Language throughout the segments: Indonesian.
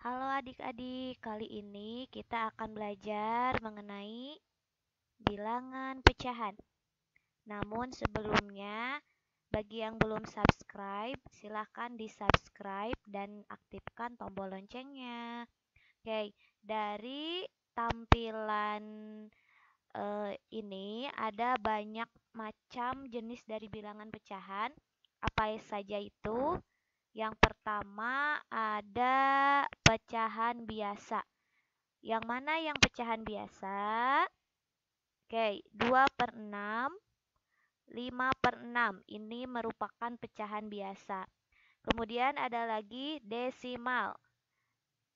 Halo adik-adik, kali ini kita akan belajar mengenai bilangan pecahan. Namun sebelumnya, bagi yang belum subscribe, silahkan di-subscribe dan aktifkan tombol loncengnya. Oke, dari tampilan ini ada banyak macam jenis dari bilangan pecahan. Apa saja itu? Yang pertama ada pecahan biasa. Yang mana yang pecahan biasa? Oke, 2/6, 5/6. Ini merupakan pecahan biasa. Kemudian ada lagi desimal,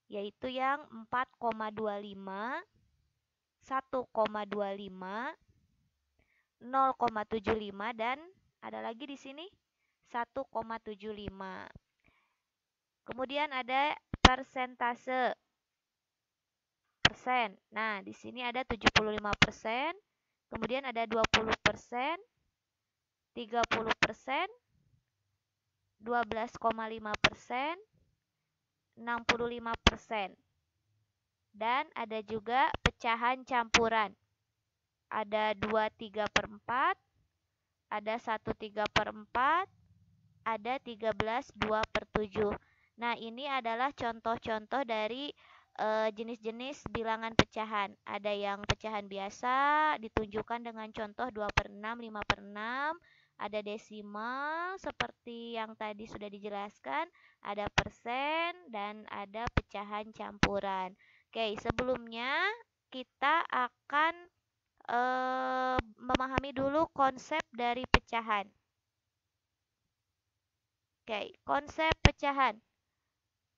yaitu yang 4,25, 1,25, 0,75, dan ada lagi di sini 1,75. Kemudian ada persentase persen. Nah, di sini ada 75%, kemudian ada 20%, 30%, 12,5%, 65%. Dan ada juga pecahan campuran. Ada 2/3/4, ada 1/3/4, ada 13 2/7. Nah, ini adalah contoh-contoh dari jenis-jenis bilangan pecahan. Ada yang pecahan biasa ditunjukkan dengan contoh 2/6, 5/6, ada desimal seperti yang tadi sudah dijelaskan, ada persen, dan ada pecahan campuran. Oke, sebelumnya kita akan memahami dulu konsep dari pecahan. Oke, konsep pecahan.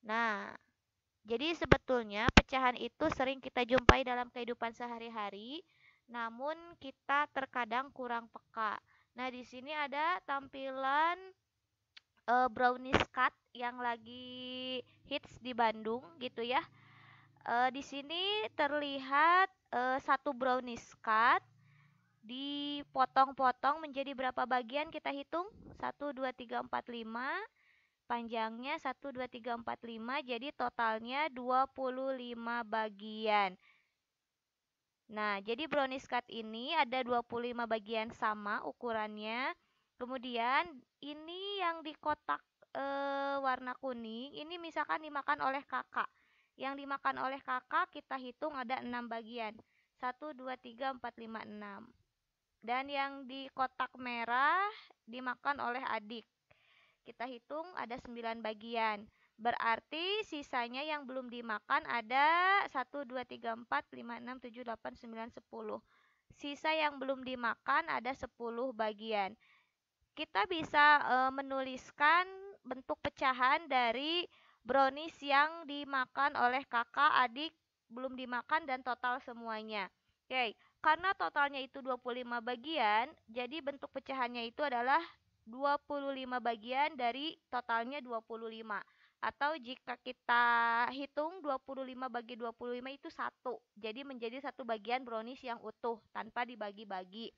Nah, jadi sebetulnya pecahan itu sering kita jumpai dalam kehidupan sehari-hari, namun kita terkadang kurang peka. Nah, di sini ada tampilan brownies cut yang lagi hits di Bandung gitu ya. Di sini terlihat satu brownies cut dipotong-potong menjadi berapa bagian, kita hitung. 1, 2, 3, 4, 5. Panjangnya 1, 2, 3, 4, 5, jadi totalnya 25 bagian. Nah, jadi brownies cut ini ada 25 bagian sama ukurannya. Kemudian ini yang di kotak warna kuning, ini misalkan dimakan oleh kakak. Yang dimakan oleh kakak kita hitung ada 6 bagian. 1, 2, 3, 4, 5, 6. Dan yang di kotak merah dimakan oleh adik. Kita hitung ada 9 bagian. Berarti sisanya yang belum dimakan ada 1, 2, 3, 4, 5, 6, 7, 8, 9, 10. Sisa yang belum dimakan ada 10 bagian. Kita bisa menuliskan bentuk pecahan dari brownies yang dimakan oleh kakak, adik, belum dimakan, dan total semuanya. Oke, karena totalnya itu 25 bagian, jadi bentuk pecahannya itu adalah 25 bagian dari totalnya 25. Atau jika kita hitung 25 bagi 25 itu 1. Jadi menjadi satu bagian brownies yang utuh tanpa dibagi-bagi.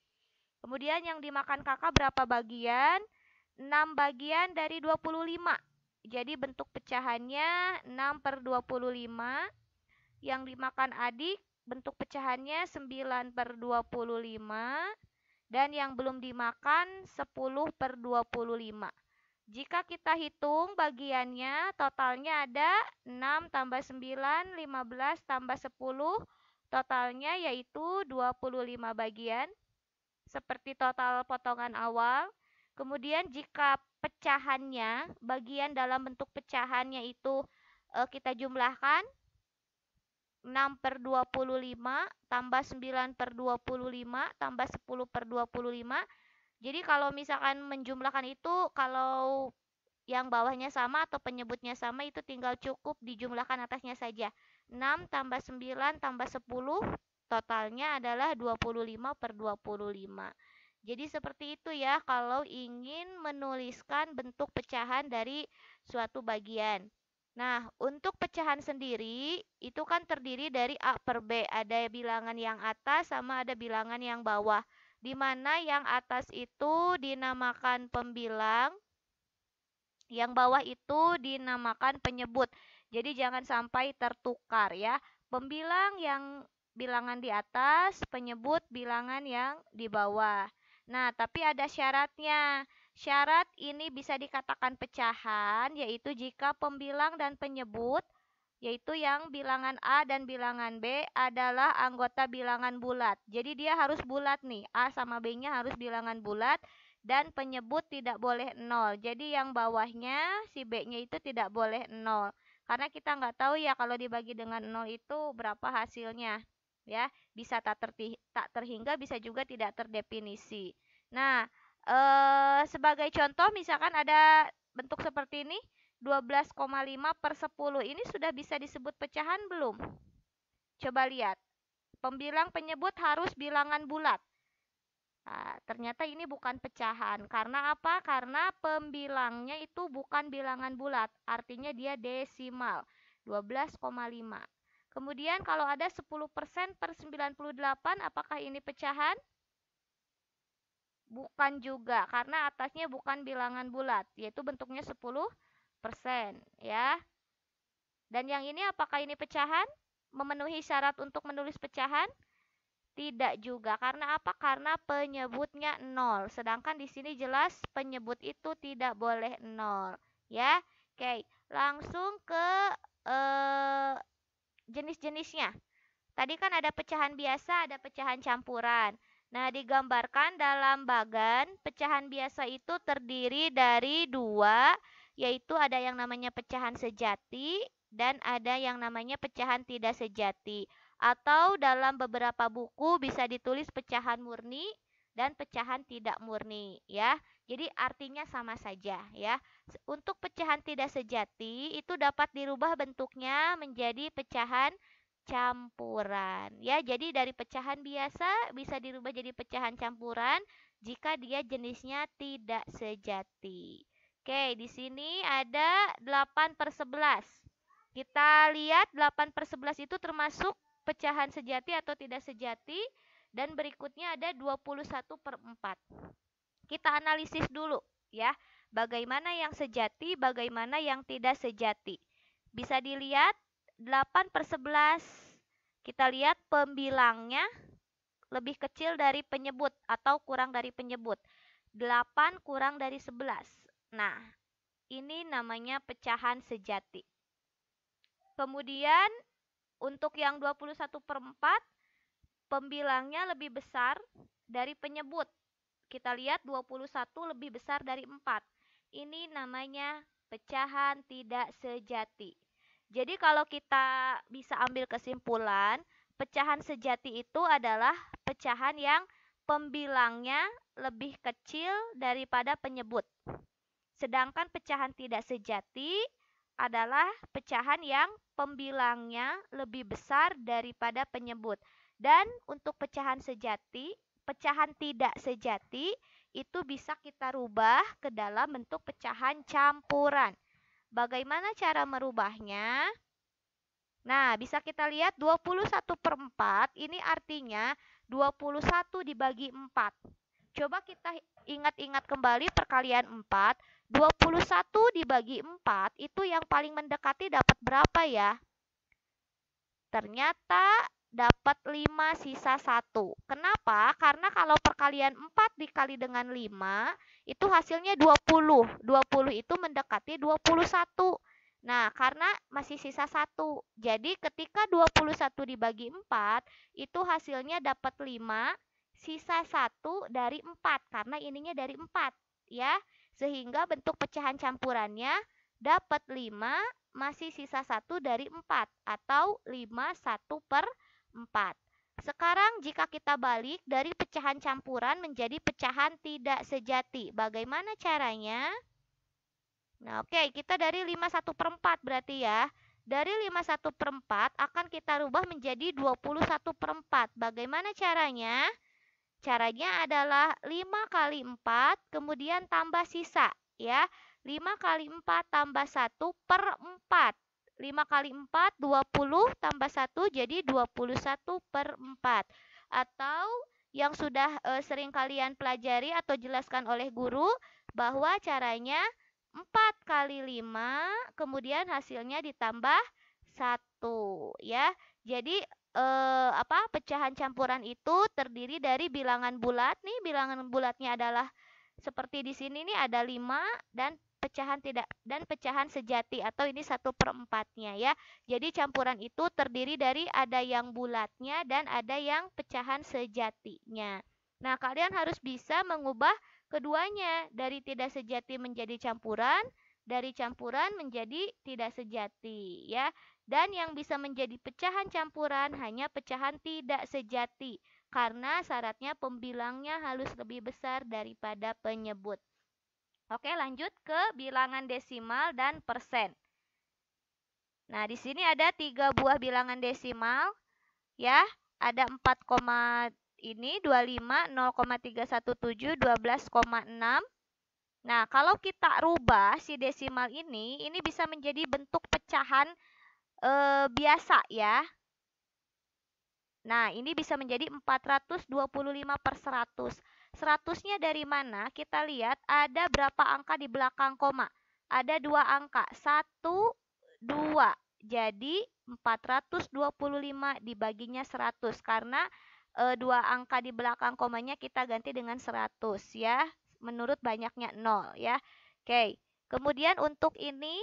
Kemudian yang dimakan kakak berapa bagian? 6 bagian dari 25. Jadi bentuk pecahannya 6/25. Yang dimakan adik bentuk pecahannya 9/25. Dan yang belum dimakan 10/25. Jika kita hitung bagiannya, totalnya ada 6 tambah 9, 15 tambah 10, totalnya yaitu 25 bagian, seperti total potongan awal. Kemudian jika pecahannya, bagian dalam bentuk pecahannya itu kita jumlahkan, 6/25 tambah 9/25 tambah 10/25. Jadi kalau misalkan menjumlahkan itu, kalau yang bawahnya sama atau penyebutnya sama, itu tinggal cukup dijumlahkan atasnya saja. 6 tambah 9 tambah 10, totalnya adalah 25/25. Jadi seperti itu ya kalau ingin menuliskan bentuk pecahan dari suatu bagian. Nah, untuk pecahan sendiri itu kan terdiri dari A per B. Ada bilangan yang atas sama ada bilangan yang bawah. Di mana yang atas itu dinamakan pembilang, yang bawah itu dinamakan penyebut. Jadi jangan sampai tertukar ya. Pembilang yang bilangan di atas, penyebut bilangan yang di bawah. Nah, tapi ada syaratnya. Syarat ini bisa dikatakan pecahan, yaitu jika pembilang dan penyebut, yaitu yang bilangan A dan bilangan B adalah anggota bilangan bulat. Jadi dia harus bulat nih, A sama B-nya harus bilangan bulat dan penyebut tidak boleh 0. Jadi yang bawahnya si B-nya itu tidak boleh 0. Karena kita nggak tahu ya kalau dibagi dengan 0 itu berapa hasilnya. Ya, bisa tak terhingga, bisa juga tidak terdefinisi. Nah, sebagai contoh misalkan ada bentuk seperti ini, 12,5 per 10. Ini sudah bisa disebut pecahan belum? Coba lihat. Pembilang penyebut harus bilangan bulat. Nah, ternyata ini bukan pecahan. Karena apa? Karena pembilangnya itu bukan bilangan bulat. Artinya dia desimal. 12,5. Kemudian kalau ada 10% per 98, apakah ini pecahan? Bukan juga, karena atasnya bukan bilangan bulat, yaitu bentuknya 10%, ya. Dan yang ini apakah ini pecahan? Memenuhi syarat untuk menulis pecahan? Tidak juga. Karena apa? Karena penyebutnya 0. Sedangkan di sini jelas penyebut itu tidak boleh 0, ya. Oke, langsung ke jenis-jenisnya. Tadi kan ada pecahan biasa, ada pecahan campuran. Nah, digambarkan dalam bagan, pecahan biasa itu terdiri dari dua, yaitu ada yang namanya pecahan sejati dan ada yang namanya pecahan tidak sejati. Atau dalam beberapa buku bisa ditulis pecahan murni dan pecahan tidak murni, ya. Jadi artinya sama saja, ya. Untuk pecahan tidak sejati itu dapat dirubah bentuknya menjadi pecahan campuran, ya. Jadi dari pecahan biasa bisa dirubah jadi pecahan campuran jika dia jenisnya tidak sejati. Oke, di sini ada 8/11. Kita lihat 8/11 itu termasuk pecahan sejati atau tidak sejati, dan berikutnya ada 21/4. Kita analisis dulu ya, bagaimana yang sejati, bagaimana yang tidak sejati. Bisa dilihat 8/11. Kita lihat pembilangnya lebih kecil dari penyebut atau kurang dari penyebut. 8 kurang dari 11. Nah, ini namanya pecahan sejati. Kemudian untuk yang 21/4, pembilangnya lebih besar dari penyebut. Kita lihat 21 lebih besar dari 4. Ini namanya pecahan tidak sejati. Jadi kalau kita bisa ambil kesimpulan, pecahan sejati itu adalah pecahan yang pembilangnya lebih kecil daripada penyebut. Sedangkan pecahan tidak sejati adalah pecahan yang pembilangnya lebih besar daripada penyebut. Dan untuk pecahan sejati, pecahan tidak sejati itu bisa kita rubah ke dalam bentuk pecahan campuran. Bagaimana cara merubahnya? Nah, bisa kita lihat 21/4 ini artinya 21 dibagi 4. Coba kita ingat-ingat kembali perkalian 4. 21 dibagi 4 itu yang paling mendekati dapat berapa ya? Ternyata dapat 5 sisa 1. Kenapa? Karena kalau perkalian 4 dikali dengan 5, itu hasilnya 20. 20 itu mendekati 21. Nah, karena masih sisa 1. Jadi ketika 21 dibagi 4, itu hasilnya dapat 5, sisa 1 dari 4. Karena ininya dari 4, ya. Sehingga bentuk pecahan campurannya dapat 5, masih sisa 1 dari 4 atau 5 1/4. Sekarang jika kita balik dari pecahan campuran menjadi pecahan tidak sejati, bagaimana caranya? Nah, oke, kita dari 5 1/4 berarti ya. Dari 5 1/4 akan kita rubah menjadi 21/4. Bagaimana caranya? Caranya adalah 5 kali 4 kemudian tambah sisa, ya. 5 kali 4 tambah 1/4. 5 kali 4 20 tambah 1 jadi 21/4. Atau yang sudah sering kalian pelajari atau jelaskan oleh guru bahwa caranya 4 kali 5, kemudian hasilnya ditambah 1 ya. Jadi pecahan campuran itu terdiri dari bilangan bulat nih, bilangan bulatnya adalah seperti di sini nih ada 5 dan pecahan sejati atau ini 1/4-nya ya. Jadi campuran itu terdiri dari ada yang bulatnya dan ada yang pecahan sejatinya. Nah, kalian harus bisa mengubah keduanya dari tidak sejati menjadi campuran, dari campuran menjadi tidak sejati ya. Dan yang bisa menjadi pecahan campuran hanya pecahan tidak sejati karena syaratnya pembilangnya harus lebih besar daripada penyebut. Oke, lanjut ke bilangan desimal dan persen. Nah, di sini ada 3 buah bilangan desimal ya. Ada 4, ini 25, 0,317, 12,6. Nah, kalau kita rubah si desimal ini bisa menjadi bentuk pecahan biasa ya. Nah, ini bisa menjadi 425/100. 100-nya dari mana? Kita lihat ada berapa angka di belakang koma. Ada 2 angka, 1, 2. Jadi 425 dibaginya 100 karena 2 angka di belakang komanya kita ganti dengan 100 ya. Menurut banyaknya 0 ya. Oke. Kemudian untuk ini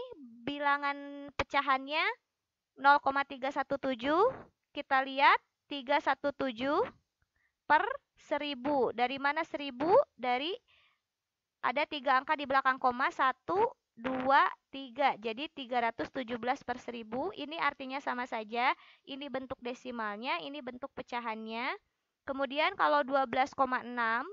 bilangan pecahannya 0,317. Kita lihat 317 per 1000. Dari mana 1000? Dari ada 3 angka di belakang koma, 1, 2, 3. Jadi 317 per 1000. Ini artinya sama saja. Ini bentuk desimalnya, ini bentuk pecahannya. Kemudian kalau 12,6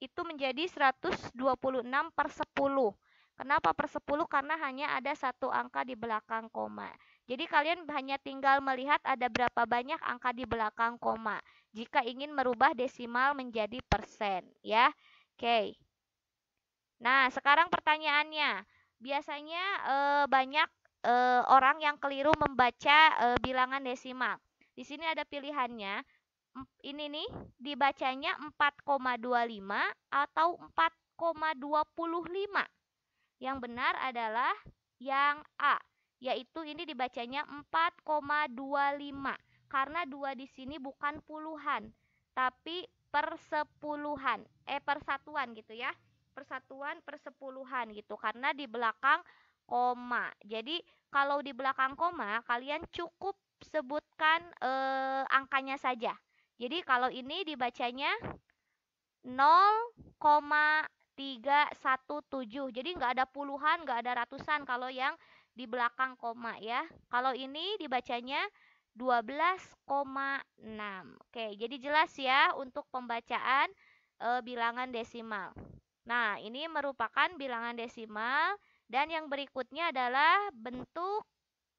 itu menjadi 126 per 10. Kenapa per 10? Karena hanya ada 1 angka di belakang koma. Jadi kalian hanya tinggal melihat ada berapa banyak angka di belakang koma jika ingin merubah desimal menjadi persen ya. Oke. Nah, sekarang pertanyaannya. Biasanya banyak orang yang keliru membaca bilangan desimal. Di sini ada pilihannya. Ini nih dibacanya 4,25 atau 4,25. Yang benar adalah yang A, yaitu ini dibacanya 4,25 karena 2 di sini bukan puluhan, tapi persepuluhan, persatuan gitu ya. Persatuan persepuluhan gitu karena di belakang koma. Jadi kalau di belakang koma kalian cukup sebutkan angkanya saja. Jadi kalau ini dibacanya 0,317. Jadi nggak ada puluhan, nggak ada ratusan kalau yang di belakang koma ya. Kalau ini dibacanya 12,6. Oke, jadi jelas ya untuk pembacaan bilangan desimal. Nah, ini merupakan bilangan desimal dan yang berikutnya adalah bentuk.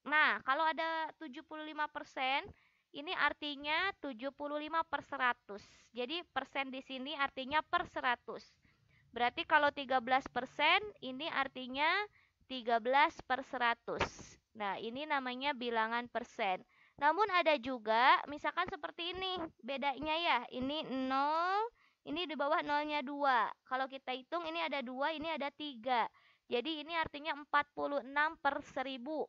Nah, kalau ada 75%, ini artinya 75/100. Jadi persen di sini artinya per 100. Berarti kalau 13%, ini artinya 13/100. Nah, ini namanya bilangan persen. Namun ada juga, misalkan seperti ini, bedanya ya, ini 0, ini di bawah nolnya 2. Kalau kita hitung ini ada 2, ini ada 3. Jadi ini artinya 46 per 1000.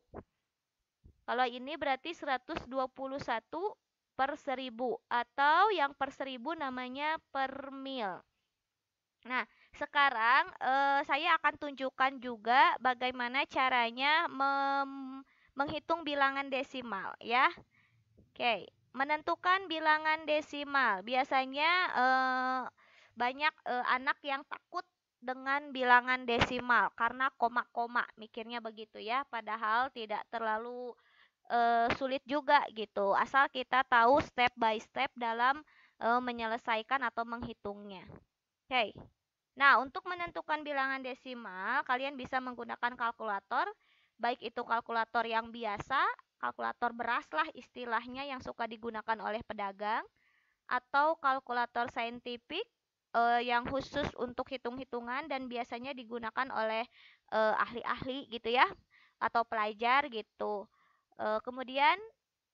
Kalau ini berarti 121 per 1000 atau yang per 1000 namanya per mil. Nah, sekarang saya akan tunjukkan juga bagaimana caranya menghitung bilangan desimal ya. Oke, menentukan bilangan desimal. Biasanya banyak anak yang takut dengan bilangan desimal karena koma-koma, mikirnya begitu ya. Padahal tidak terlalu sulit juga gitu. Asal kita tahu step by step dalam menyelesaikan atau menghitungnya. Oke. Nah, untuk menentukan bilangan desimal, kalian bisa menggunakan kalkulator, baik itu kalkulator yang biasa, kalkulator beras lah istilahnya yang suka digunakan oleh pedagang, atau kalkulator saintifik yang khusus untuk hitung-hitungan dan biasanya digunakan oleh ahli-ahli gitu ya, atau pelajar gitu. Kemudian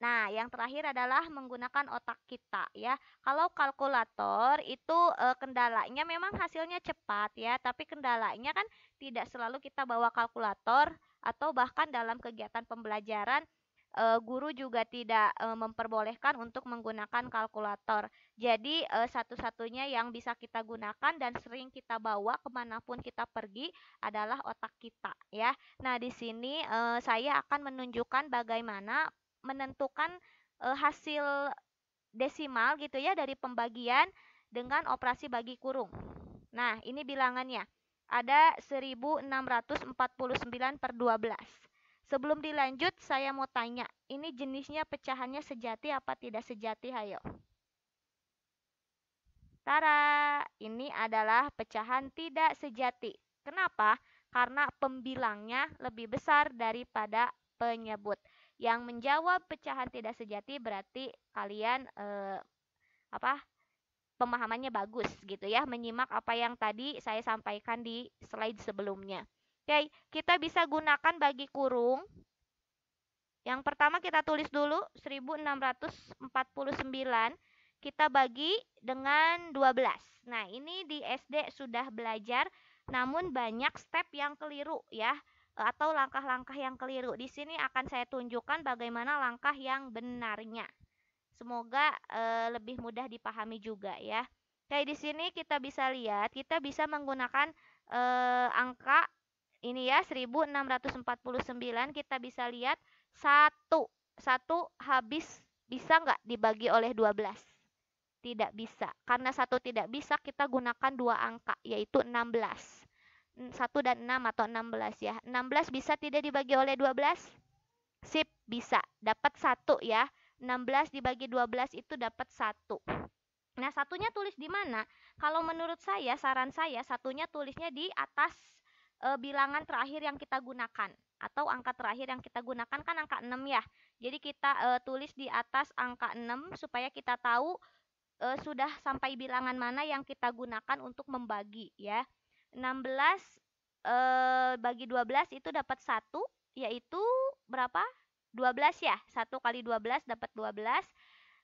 Nah, yang terakhir adalah menggunakan otak kita ya. Kalau kalkulator itu kendalanya memang hasilnya cepat ya, tapi kendalanya kan tidak selalu kita bawa kalkulator atau bahkan dalam kegiatan pembelajaran guru juga tidak memperbolehkan untuk menggunakan kalkulator. Jadi satu-satunya yang bisa kita gunakan dan sering kita bawa kemanapun kita pergi adalah otak kita ya. Nah, di sini saya akan menunjukkan bagaimana menentukan hasil desimal gitu ya dari pembagian dengan operasi bagi kurung. Nah, ini bilangannya. Ada 1649 per 12. Sebelum dilanjut, saya mau tanya, ini jenisnya pecahannya sejati apa tidak sejati? Hayo. Tara, ini adalah pecahan tidak sejati. Kenapa? Karena pembilangnya lebih besar daripada penyebut. Yang menjawab pecahan tidak sejati berarti kalian apa? Pemahamannya bagus gitu ya, menyimak apa yang tadi saya sampaikan di slide sebelumnya. Oke, kita bisa gunakan bagi kurung. Yang pertama kita tulis dulu 1649 kita bagi dengan 12. Nah, ini di SD sudah belajar, namun banyak step yang keliru ya, atau langkah-langkah yang keliru. Di sini akan saya tunjukkan bagaimana langkah yang benarnya. Semoga lebih mudah dipahami juga ya. Kayak di sini kita bisa lihat, kita bisa menggunakan angka ini ya 1649, kita bisa lihat satu habis bisa nggak dibagi oleh 12? Tidak bisa. Karena satu tidak bisa, kita gunakan dua angka, yaitu 16. 1 dan 6 atau 16 ya. 16 bisa tidak dibagi oleh 12? Sip, bisa. Dapat 1 ya. 16 dibagi 12 itu dapat 1. Nah, satunya tulis di mana? Kalau menurut saya, saran saya, satunya tulisnya di atas bilangan terakhir yang kita gunakan. Atau angka terakhir yang kita gunakan kan angka 6 ya. Jadi kita tulis di atas angka 6 supaya kita tahu sudah sampai bilangan mana yang kita gunakan untuk membagi ya. 16 bagi 12 itu dapat 1, yaitu berapa? 12 ya. 1 kali 12 dapat 12.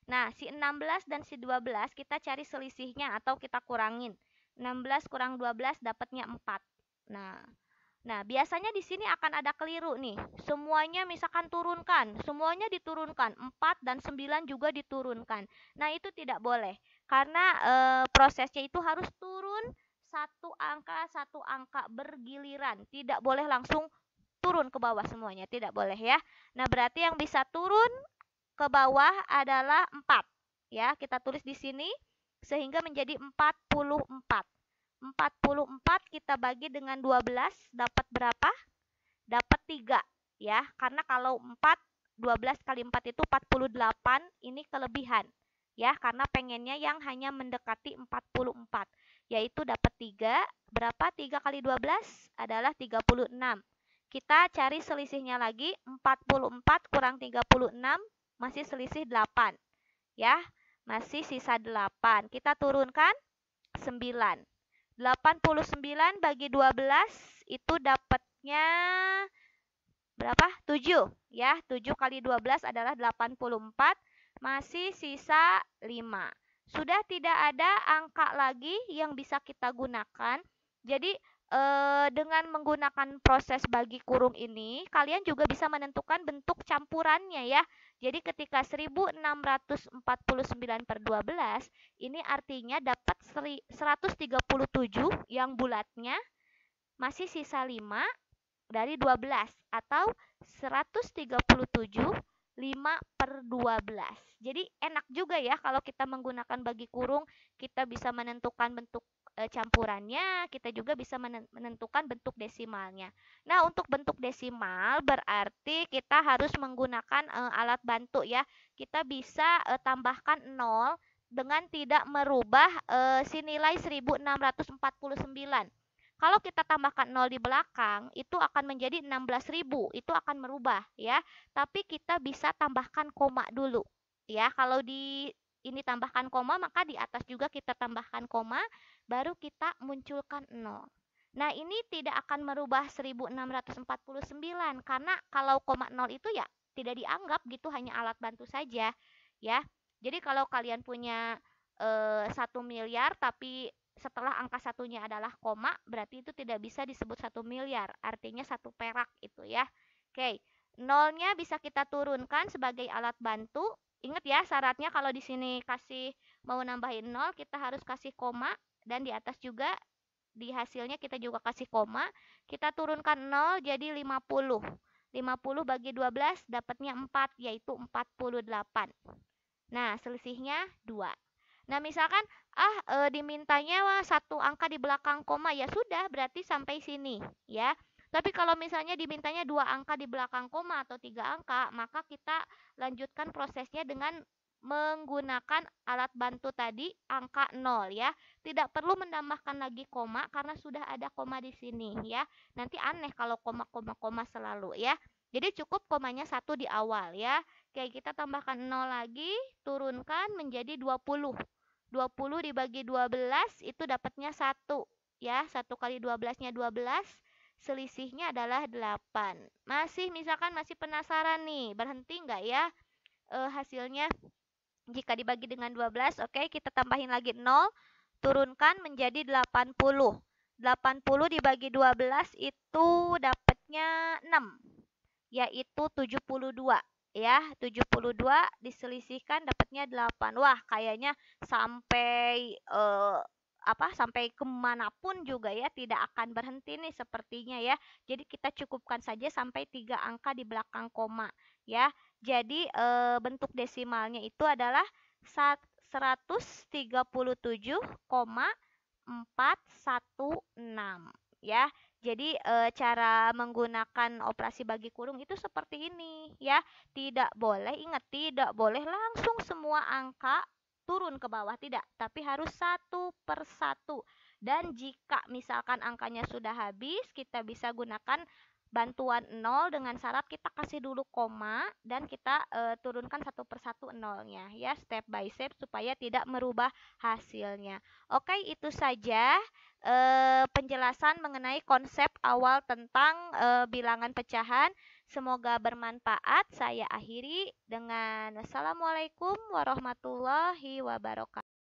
Nah, si 16 dan si 12 kita cari selisihnya atau kita kurangin. 16 kurang 12 dapatnya 4. Nah, biasanya di sini akan ada keliru nih. Semuanya misalkan turunkan, semuanya diturunkan, 4 dan 9 juga diturunkan. Nah, itu tidak boleh. Karena prosesnya itu harus turun satu angka bergiliran. Tidak boleh langsung turun ke bawah semuanya, tidak boleh ya. Nah, berarti yang bisa turun ke bawah adalah 4. Ya, kita tulis di sini sehingga menjadi 44. 44 kita bagi dengan 12 dapat berapa? Dapat 3 ya. Karena kalau 4 12 kali 4 itu 48, ini kelebihan ya, karena pengennya yang hanya mendekati 44, yaitu dapat 3. Berapa 3 kali 12 adalah 36. Kita cari selisihnya lagi, 44 kurang 36 masih selisih 8 ya, masih sisa 8. Kita turunkan 9. 89 bagi 12 itu dapatnya berapa? 7 ya. 7 kali 12 adalah 84, masih sisa 5. Sudah tidak ada angka lagi yang bisa kita gunakan. Jadi dengan menggunakan proses bagi kurung ini, kalian juga bisa menentukan bentuk campurannya ya. Jadi ketika 1649 per 12, ini artinya dapat 137 yang bulatnya, masih sisa 5 dari 12, atau 137 5 per 12. Jadi enak juga ya kalau kita menggunakan bagi kurung, kita bisa menentukan bentuk campurannya, kita juga bisa menentukan bentuk desimalnya. Nah, untuk bentuk desimal berarti kita harus menggunakan alat bantu ya. Kita bisa tambahkan 0 dengan tidak merubah si nilai 1649. Kalau kita tambahkan 0 di belakang, itu akan menjadi 16.000. Itu akan merubah ya. Tapi kita bisa tambahkan koma dulu. Ya, kalau di ini tambahkan koma, maka di atas juga kita tambahkan koma, baru kita munculkan 0. Nah, ini tidak akan merubah 1649 karena kalau koma 0 itu ya tidak dianggap gitu, hanya alat bantu saja ya. Jadi kalau kalian punya 1 miliar tapi setelah angka satunya adalah koma, berarti itu tidak bisa disebut 1 miliar, artinya 1 perak itu ya. Oke, nolnya bisa kita turunkan sebagai alat bantu. Ingat ya syaratnya, kalau di sini kasih mau nambahin nol kita harus kasih koma, dan di atas juga di hasilnya kita juga kasih koma. Kita turunkan 0 jadi 50. 50 bagi 12 dapatnya 4, yaitu 48. Nah, selisihnya 2. Nah, misalkan dimintanya satu angka di belakang koma, ya sudah berarti sampai sini ya. Tapi kalau misalnya dimintanya 2 angka di belakang koma atau 3 angka, maka kita lanjutkan prosesnya dengan menggunakan alat bantu tadi, angka 0 ya. Tidak perlu menambahkan lagi koma karena sudah ada koma di sini ya. Nanti aneh kalau koma selalu ya. Jadi cukup komanya 1 di awal ya. Oke, kita tambahkan 0 lagi, turunkan menjadi 20. 20 dibagi 12 itu dapatnya 1 ya. 1 kali 12-nya 12, selisihnya adalah 8. Misalkan masih penasaran nih, berhenti nggak ya hasilnya jika dibagi dengan 12? Oke, kita tambahin lagi 0, turunkan menjadi 80. 80 dibagi 12 itu dapatnya 6, yaitu 72 ya. 72 diselisihkan dapatnya 8. Wah, kayaknya sampai sampai kemanapun juga ya, tidak akan berhenti nih sepertinya ya. Jadi kita cukupkan saja sampai 3 angka di belakang koma ya. Jadi bentuk desimalnya itu adalah 137,416 ya. Jadi cara menggunakan operasi bagi kurung itu seperti ini ya. Tidak boleh, ingat, tidak boleh langsung semua angka turun ke bawah, tidak, tapi harus satu per satu. Dan jika misalkan angkanya sudah habis, kita bisa gunakan bantuan 0 dengan syarat kita kasih dulu koma dan kita turunkan satu per satu nolnya ya, step by step supaya tidak merubah hasilnya. Oke, itu saja penjelasan mengenai konsep awal tentang bilangan pecahan. Semoga bermanfaat. Saya akhiri dengan wassalamualaikum warahmatullahi wabarakatuh.